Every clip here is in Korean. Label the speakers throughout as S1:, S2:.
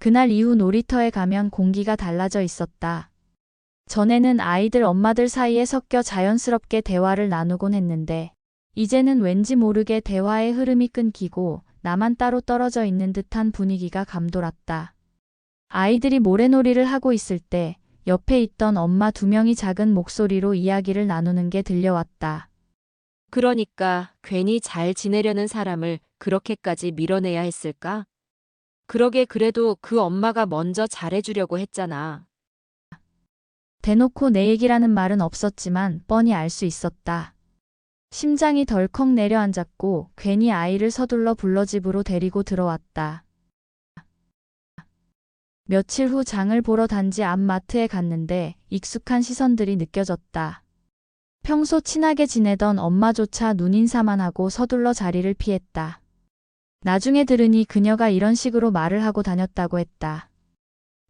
S1: 그날 이후 놀이터에 가면 공기가 달라져 있었다. 전에는 아이들 엄마들 사이에 섞여 자연스럽게 대화를 나누곤 했는데 이제는 왠지 모르게 대화의 흐름이 끊기고 나만 따로 떨어져 있는 듯한 분위기가 감돌았다. 아이들이 모래놀이를 하고 있을 때 옆에 있던 엄마 2명이 작은 목소리로 이야기를 나누는 게 들려왔다.
S2: 그러니까 괜히 잘 지내려는 사람을 그렇게까지 밀어내야 했을까? 그러게 그래도 그 엄마가 먼저 잘해주려고 했잖아.
S1: 대놓고 내 얘기라는 말은 없었지만 뻔히 알 수 있었다. 심장이 덜컥 내려앉았고 괜히 아이를 서둘러 불러 집으로 데리고 들어왔다. 며칠 후 장을 보러 단지 앞 마트에 갔는데 익숙한 시선들이 느껴졌다. 평소 친하게 지내던 엄마조차 눈인사만 하고 서둘러 자리를 피했다. 나중에 들으니 그녀가 이런 식으로 말을 하고 다녔다고 했다.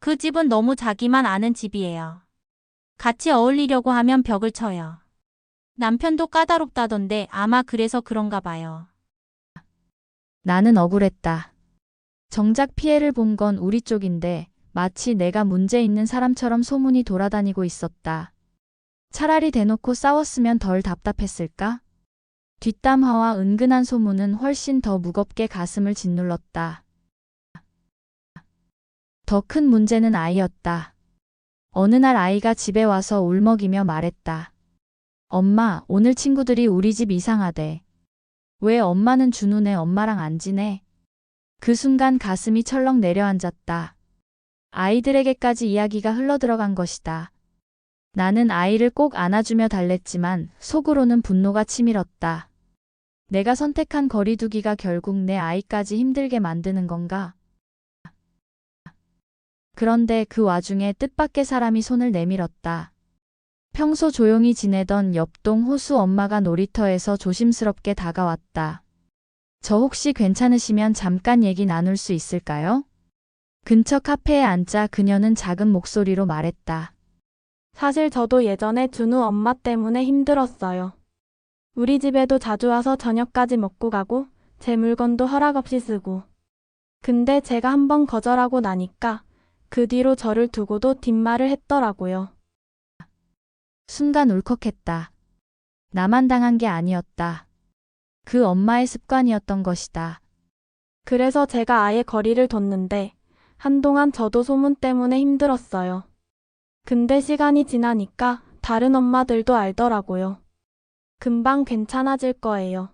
S3: 그 집은 너무 자기만 아는 집이에요. 같이 어울리려고 하면 벽을 쳐요. 남편도 까다롭다던데 아마 그래서 그런가 봐요.
S1: 나는 억울했다. 정작 피해를 본 건 우리 쪽인데 마치 내가 문제 있는 사람처럼 소문이 돌아다니고 있었다. 차라리 대놓고 싸웠으면 덜 답답했을까? 뒷담화와 은근한 소문은 훨씬 더 무겁게 가슴을 짓눌렀다. 더 큰 문제는 아이였다. 어느 날 아이가 집에 와서 울먹이며 말했다. 엄마, 오늘 친구들이 우리 집 이상하대. 왜 엄마는 준우네 엄마랑 안 지내? 그 순간 가슴이 철렁 내려앉았다. 아이들에게까지 이야기가 흘러들어간 것이다. 나는 아이를 꼭 안아주며 달랬지만 속으로는 분노가 치밀었다. 내가 선택한 거리두기가 결국 내 아이까지 힘들게 만드는 건가? 그런데 그 와중에 뜻밖의 사람이 손을 내밀었다. 평소 조용히 지내던 옆동 호수 엄마가 놀이터에서 조심스럽게 다가왔다. 저 혹시 괜찮으시면 잠깐 얘기 나눌 수 있을까요? 근처 카페에 앉자 그녀는 작은 목소리로 말했다.
S4: 사실 저도 예전에 준우 엄마 때문에 힘들었어요. 우리 집에도 자주 와서 저녁까지 먹고 가고 제 물건도 허락 없이 쓰고. 근데 제가 한번 거절하고 나니까 그 뒤로 저를 두고도 뒷말을 했더라고요.
S1: 순간 울컥했다. 나만 당한 게 아니었다. 그 엄마의 습관이었던 것이다.
S4: 그래서 제가 아예 거리를 뒀는데 한동안 저도 소문 때문에 힘들었어요. 근데 시간이 지나니까 다른 엄마들도 알더라고요. 금방 괜찮아질 거예요.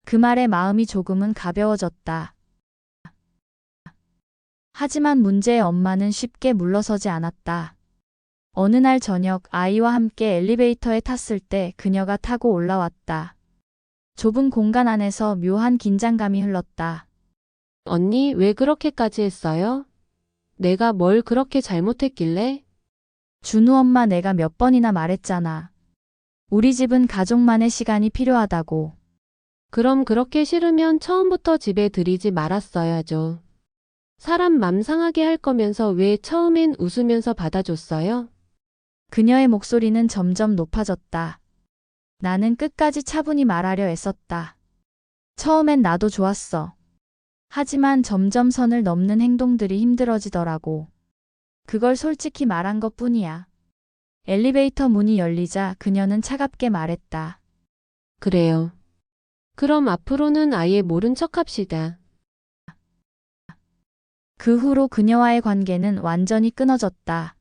S1: 그 말에 마음이 조금은 가벼워졌다. 하지만 문제의 엄마는 쉽게 물러서지 않았다. 어느 날 저녁 아이와 함께 엘리베이터에 탔을 때 그녀가 타고 올라왔다. 좁은 공간 안에서 묘한 긴장감이 흘렀다.
S5: 언니, 왜 그렇게까지 했어요? 내가 뭘 그렇게 잘못했길래?
S1: 준우 엄마 내가 몇 번이나 말했잖아. 우리 집은 가족만의 시간이 필요하다고.
S5: 그럼 그렇게 싫으면 처음부터 집에 들이지 말았어야죠. 사람 맘 상하게 할 거면서 왜 처음엔 웃으면서 받아줬어요?
S1: 그녀의 목소리는 점점 높아졌다. 나는 끝까지 차분히 말하려 애썼다. 처음엔 나도 좋았어. 하지만 점점 선을 넘는 행동들이 힘들어지더라고. 그걸 솔직히 말한 것뿐이야. 엘리베이터 문이 열리자 그녀는 차갑게 말했다.
S5: 그래요. 그럼 앞으로는 아예 모른 척 합시다.
S1: 그 후로 그녀와의 관계는 완전히 끊어졌다.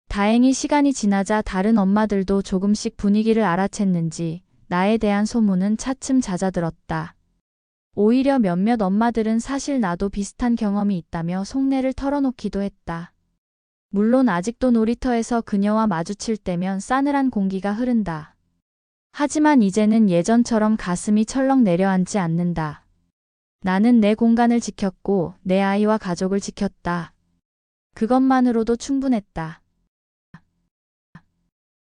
S1: 다행히 시간이 지나자 다른 엄마들도 조금씩 분위기를 알아챘는지 나에 대한 소문은 차츰 잦아들었다. 오히려 몇몇 엄마들은 사실 나도 비슷한 경험이 있다며 속내를 털어놓기도 했다. 물론 아직도 놀이터에서 그녀와 마주칠 때면 싸늘한 공기가 흐른다. 하지만 이제는 예전처럼 가슴이 철렁 내려앉지 않는다. 나는 내 공간을 지켰고 내 아이와 가족을 지켰다. 그것만으로도 충분했다.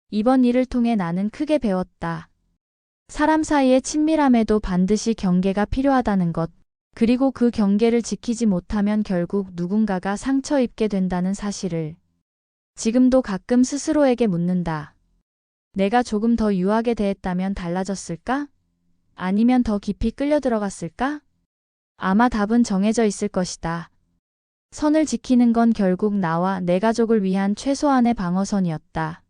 S1: 이번 일을 통해 나는 크게 배웠다. 사람 사이의 친밀함에도 반드시 경계가 필요하다는 것, 그리고 그 경계를 지키지 못하면 결국 누군가가 상처 입게 된다는 사실을. 지금도 가끔 스스로에게 묻는다. 내가 조금 더 유하게 대했다면 달라졌을까? 아니면 더 깊이 끌려 들어갔을까? 아마 답은 정해져 있을 것이다. 선을 지키는 건 결국 나와 내 가족을 위한 최소한의 방어선이었다.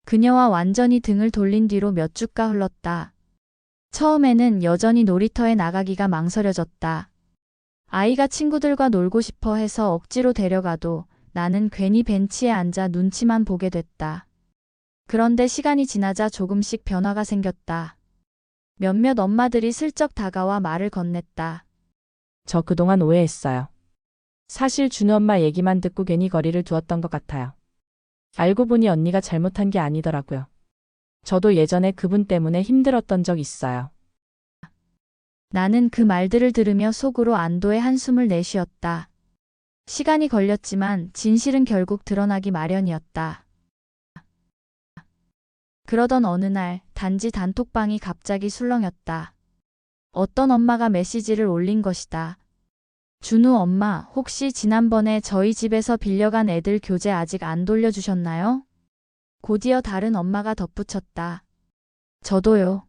S1: 그녀와 완전히 등을 돌린 뒤로 몇 주가 흘렀다. 처음에는 여전히 놀이터에 나가기가 망설여졌다. 아이가 친구들과 놀고 싶어 해서 억지로 데려가도 나는 괜히 벤치에 앉아 눈치만 보게 됐다. 그런데 시간이 지나자 조금씩 변화가 생겼다. 몇몇 엄마들이 슬쩍 다가와 말을 건넸다.
S6: 저 그동안 오해했어요. 사실 준우 엄마 얘기만 듣고 괜히 거리를 두었던 것 같아요. 알고 보니 언니가 잘못한 게 아니더라고요. 저도 예전에 그분 때문에 힘들었던 적 있어요.
S1: 나는 그 말들을 들으며 속으로 안도의 한숨을 내쉬었다. 시간이 걸렸지만 진실은 결국 드러나기 마련이었다. 그러던 어느 날 단지 단톡방이 갑자기 술렁였다. 어떤 엄마가 메시지를 올린 것이다. 준우 엄마, 혹시 지난번에 저희 집에서 빌려간 애들 교재 아직 안 돌려주셨나요? 곧이어 다른 엄마가 덧붙였다. 저도요.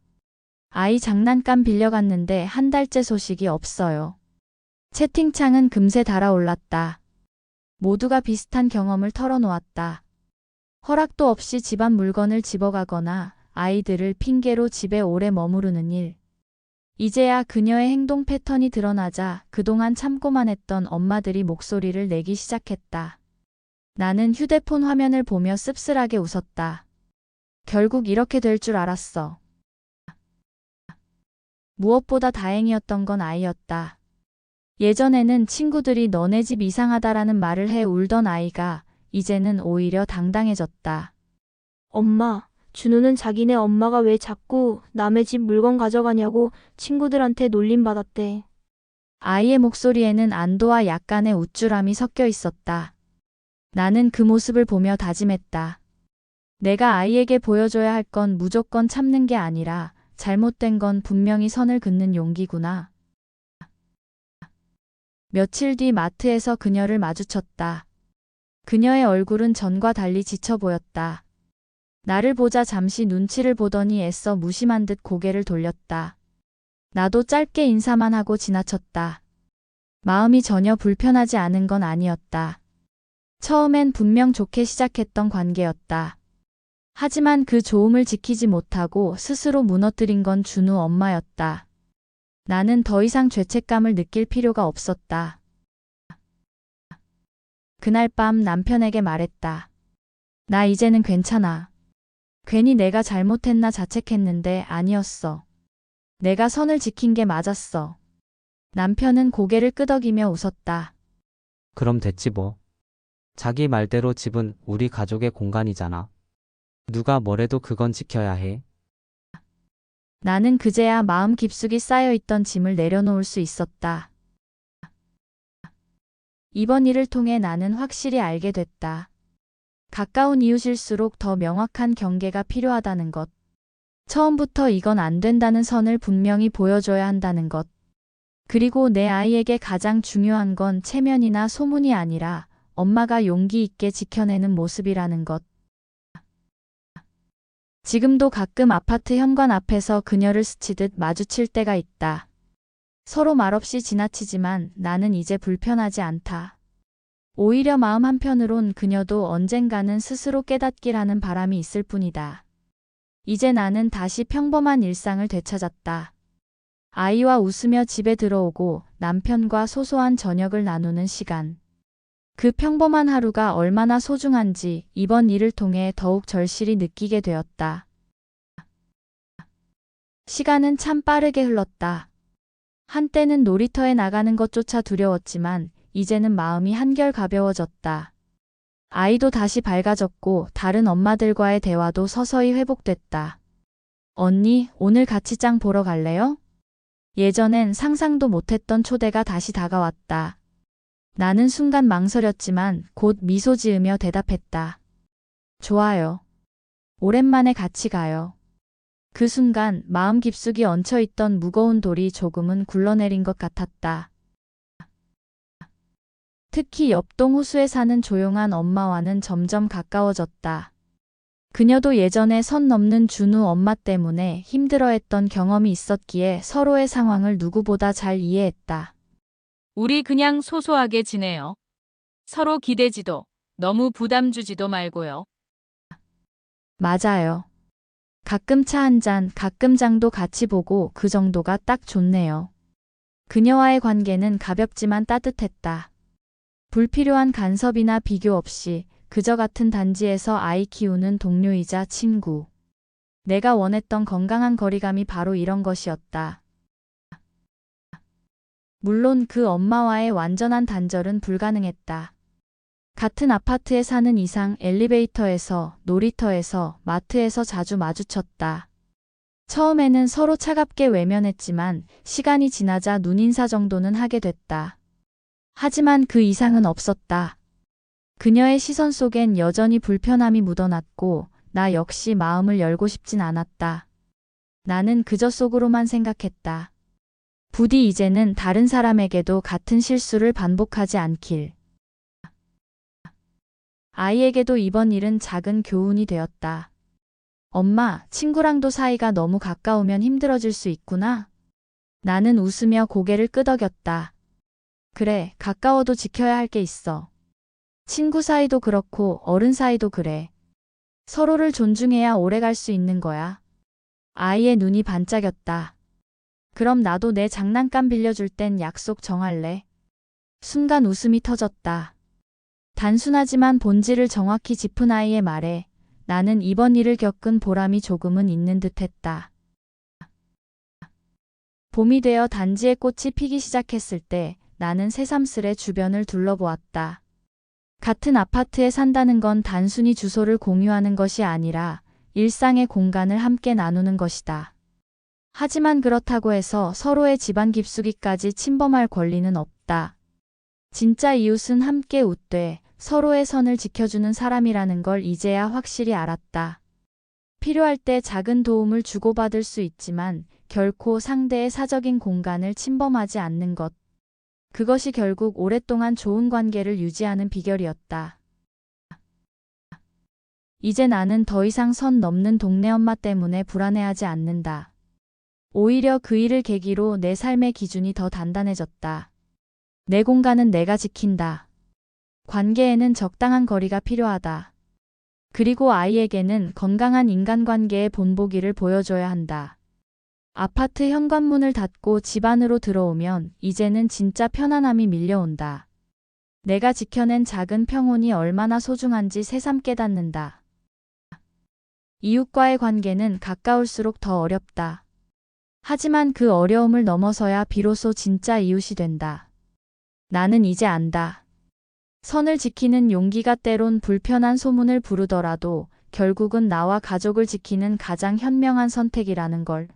S1: 아이 장난감 빌려갔는데 한 달째 소식이 없어요. 채팅창은 금세 달아올랐다. 모두가 비슷한 경험을 털어놓았다. 허락도 없이 집안 물건을 집어가거나 아이들을 핑계로 집에 오래 머무르는 일. 이제야 그녀의 행동 패턴이 드러나자 그동안 참고만 했던 엄마들이 목소리를 내기 시작했다. 나는 휴대폰 화면을 보며 씁쓸하게 웃었다. 결국 이렇게 될 줄 알았어. 무엇보다 다행이었던 건 아이였다. 예전에는 친구들이 너네 집 이상하다라는 말을 해 울던 아이가 이제는 오히려 당당해졌다.
S7: 엄마, 준우는 자기네 엄마가 왜 자꾸 남의 집 물건 가져가냐고 친구들한테 놀림받았대.
S1: 아이의 목소리에는 안도와 약간의 우쭐함이 섞여 있었다. 나는 그 모습을 보며 다짐했다. 내가 아이에게 보여줘야 할 건 무조건 참는 게 아니라 잘못된 건 분명히 선을 긋는 용기구나. 며칠 뒤 마트에서 그녀를 마주쳤다. 그녀의 얼굴은 전과 달리 지쳐 보였다. 나를 보자 잠시 눈치를 보더니 애써 무심한 듯 고개를 돌렸다. 나도 짧게 인사만 하고 지나쳤다. 마음이 전혀 불편하지 않은 건 아니었다. 처음엔 분명 좋게 시작했던 관계였다. 하지만 그 좋음을 지키지 못하고 스스로 무너뜨린 건 준우 엄마였다. 나는 더 이상 죄책감을 느낄 필요가 없었다. 그날 밤 남편에게 말했다. 나 이제는 괜찮아. 괜히 내가 잘못했나 자책했는데 아니었어. 내가 선을 지킨 게 맞았어. 남편은 고개를 끄덕이며 웃었다.
S8: 그럼 됐지 뭐. 자기 말대로 집은 우리 가족의 공간이잖아. 누가 뭐래도 그건 지켜야 해.
S1: 나는 그제야 마음 깊숙이 쌓여있던 짐을 내려놓을 수 있었다. 이번 일을 통해 나는 확실히 알게 됐다. 가까운 이웃일수록 더 명확한 경계가 필요하다는 것. 처음부터 이건 안 된다는 선을 분명히 보여줘야 한다는 것. 그리고 내 아이에게 가장 중요한 건 체면이나 소문이 아니라 엄마가 용기 있게 지켜내는 모습이라는 것. 지금도 가끔 아파트 현관 앞에서 그녀를 스치듯 마주칠 때가 있다. 서로 말없이 지나치지만 나는 이제 불편하지 않다. 오히려 마음 한편으론 그녀도 언젠가는 스스로 깨닫기라는 바람이 있을 뿐이다. 이제 나는 다시 평범한 일상을 되찾았다. 아이와 웃으며 집에 들어오고 남편과 소소한 저녁을 나누는 시간. 그 평범한 하루가 얼마나 소중한지 이번 일을 통해 더욱 절실히 느끼게 되었다. 시간은 참 빠르게 흘렀다. 한때는 놀이터에 나가는 것조차 두려웠지만 이제는 마음이 한결 가벼워졌다. 아이도 다시 밝아졌고 다른 엄마들과의 대화도 서서히 회복됐다. 언니, 오늘 같이 짱 보러 갈래요? 예전엔 상상도 못했던 초대가 다시 다가왔다. 나는 순간 망설였지만 곧 미소 지으며 대답했다. 좋아요. 오랜만에 같이 가요. 그 순간 마음 깊숙이 얹혀있던 무거운 돌이 조금은 굴러내린 것 같았다. 특히 옆동 호수에 사는 조용한 엄마와는 점점 가까워졌다. 그녀도 예전에 선 넘는 준우 엄마 때문에 힘들어했던 경험이 있었기에 서로의 상황을 누구보다 잘 이해했다.
S9: 우리 그냥 소소하게 지내요. 서로 기대지도, 너무 부담 주지도 말고요.
S1: 맞아요. 가끔 차 한 잔, 가끔 장도 같이 보고 그 정도가 딱 좋네요. 그녀와의 관계는 가볍지만 따뜻했다. 불필요한 간섭이나 비교 없이 그저 같은 단지에서 아이 키우는 동료이자 친구. 내가 원했던 건강한 거리감이 바로 이런 것이었다. 물론 그 엄마와의 완전한 단절은 불가능했다. 같은 아파트에 사는 이상 엘리베이터에서, 놀이터에서, 마트에서 자주 마주쳤다. 처음에는 서로 차갑게 외면했지만 시간이 지나자 눈인사 정도는 하게 됐다. 하지만 그 이상은 없었다. 그녀의 시선 속엔 여전히 불편함이 묻어났고 나 역시 마음을 열고 싶진 않았다. 나는 그저 속으로만 생각했다. 부디 이제는 다른 사람에게도 같은 실수를 반복하지 않길. 아이에게도 이번 일은 작은 교훈이 되었다. 엄마, 친구랑도 사이가 너무 가까우면 힘들어질 수 있구나. 나는 웃으며 고개를 끄덕였다. 그래, 가까워도 지켜야 할 게 있어. 친구 사이도 그렇고 어른 사이도 그래. 서로를 존중해야 오래 갈 수 있는 거야. 아이의 눈이 반짝였다. 그럼 나도 내 장난감 빌려줄 땐 약속 정할래. 순간 웃음이 터졌다. 단순하지만 본질을 정확히 짚은 아이의 말에 나는 이번 일을 겪은 보람이 조금은 있는 듯했다. 봄이 되어 단지에 꽃이 피기 시작했을 때 나는 새삼스레 주변을 둘러보았다. 같은 아파트에 산다는 건 단순히 주소를 공유하는 것이 아니라 일상의 공간을 함께 나누는 것이다. 하지만 그렇다고 해서 서로의 집안 깊숙이까지 침범할 권리는 없다. 진짜 이웃은 함께 웃되 서로의 선을 지켜주는 사람이라는 걸 이제야 확실히 알았다. 필요할 때 작은 도움을 주고받을 수 있지만 결코 상대의 사적인 공간을 침범하지 않는 것. 그것이 결국 오랫동안 좋은 관계를 유지하는 비결이었다. 이제 나는 더 이상 선 넘는 동네 엄마 때문에 불안해하지 않는다. 오히려 그 일을 계기로 내 삶의 기준이 더 단단해졌다. 내 공간은 내가 지킨다. 관계에는 적당한 거리가 필요하다. 그리고 아이에게는 건강한 인간관계의 본보기를 보여줘야 한다. 아파트 현관문을 닫고 집 안으로 들어오면 이제는 진짜 편안함이 밀려온다. 내가 지켜낸 작은 평온이 얼마나 소중한지 새삼 깨닫는다. 이웃과의 관계는 가까울수록 더 어렵다. 하지만 그 어려움을 넘어서야 비로소 진짜 이웃이 된다. 나는 이제 안다. 선을 지키는 용기가 때론 불편한 소문을 부르더라도 결국은 나와 가족을 지키는 가장 현명한 선택이라는 걸.